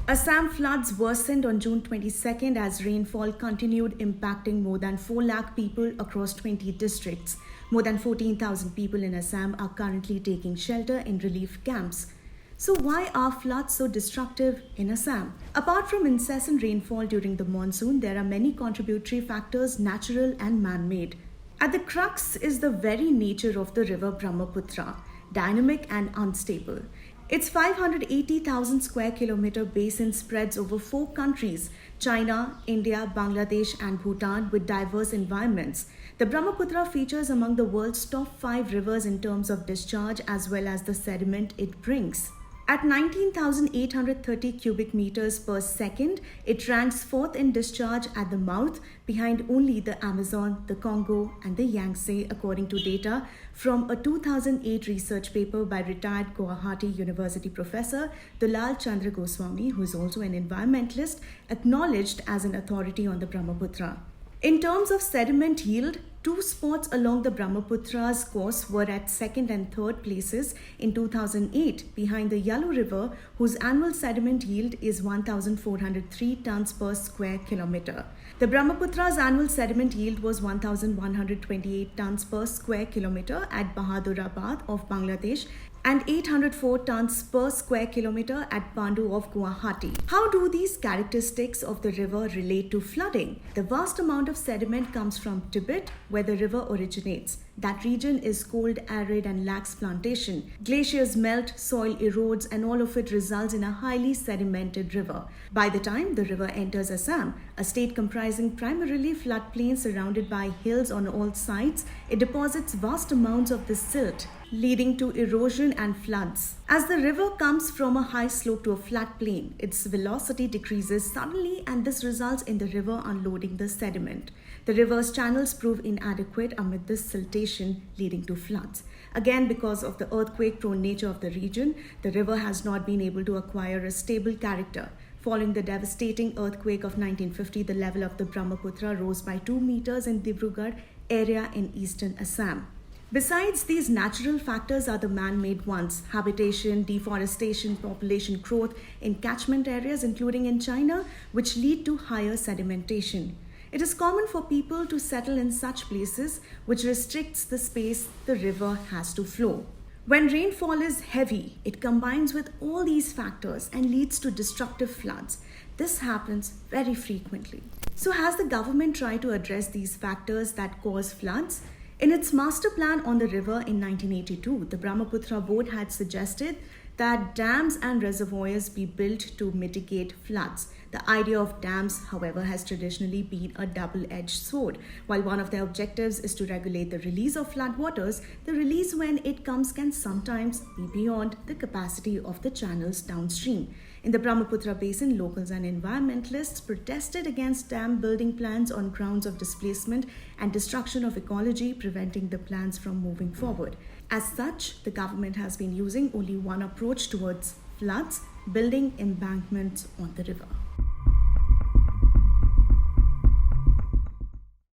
Assam floods worsened on June 22nd as rainfall continued impacting more than 4 lakh people across 20 districts. More than 14,000 people in Assam are currently taking shelter in relief camps. So why are floods so destructive in Assam? Apart from incessant rainfall during the monsoon, there are many contributory factors, natural and man-made. At the crux is the very nature of the river Brahmaputra, dynamic and unstable. Its 580,000 square kilometer basin spreads over 4 countries, China, India, Bangladesh and Bhutan, with diverse environments. The Brahmaputra features among the world's top 5 rivers in terms of discharge as well as the sediment it brings. At 19,830 cubic meters per second, it ranks 4th in discharge at the mouth, behind only the Amazon, the Congo, and the Yangtze, according to data from a 2008 research paper by retired Guwahati University professor Dulal Chandra Goswami, who is also an environmentalist, acknowledged as an authority on the Brahmaputra. In terms of sediment yield, 2 spots along the Brahmaputra's course were at 2nd and 3rd places in 2008, behind the Yellow River, whose annual sediment yield is 1,403 tons per square kilometer. The Brahmaputra's annual sediment yield was 1,128 tons per square kilometer at Bahadurabad of Bangladesh and 804 tons per square kilometer at Pandu of Guwahati. How do these characteristics of the river relate to flooding? The vast amount of sediment comes from Tibet, where the river originates. That region is cold, arid and lacks plantation. Glaciers melt, soil erodes, and all of it results in a highly sedimented river. By the time the river enters Assam, a state comprising primarily floodplains surrounded by hills on all sides, it deposits vast amounts of this silt, leading to erosion and floods. As the river comes from a high slope to a flat plain, its velocity decreases suddenly, and this results in the river unloading the sediment. The river's channels prove inadequate amid this siltation, leading to floods. Again, because of the earthquake-prone nature of the region, the river has not been able to acquire a stable character. Following the devastating earthquake of 1950, the level of the Brahmaputra rose by 2 meters in Dibrugarh area in eastern Assam. Besides, these natural factors are the man-made ones: habitation, deforestation, population growth in catchment areas, including in China, which lead to higher sedimentation. It is common for people to settle in such places, which restricts the space the river has to flow. When rainfall is heavy, it combines with all these factors and leads to destructive floods. This happens very frequently. So has the government tried to address these factors that cause floods? In its master plan on the river in 1982, the Brahmaputra board had suggested that dams and reservoirs be built to mitigate floods. The idea of dams, however, has traditionally been a double-edged sword. While one of their objectives is to regulate the release of floodwaters, the release when it comes can sometimes be beyond the capacity of the channels downstream. In the Brahmaputra basin, locals and environmentalists protested against dam building plans on grounds of displacement and destruction of ecology, preventing the plans from moving forward. As such, the government has been using only one approach towards floods: building embankments on the river.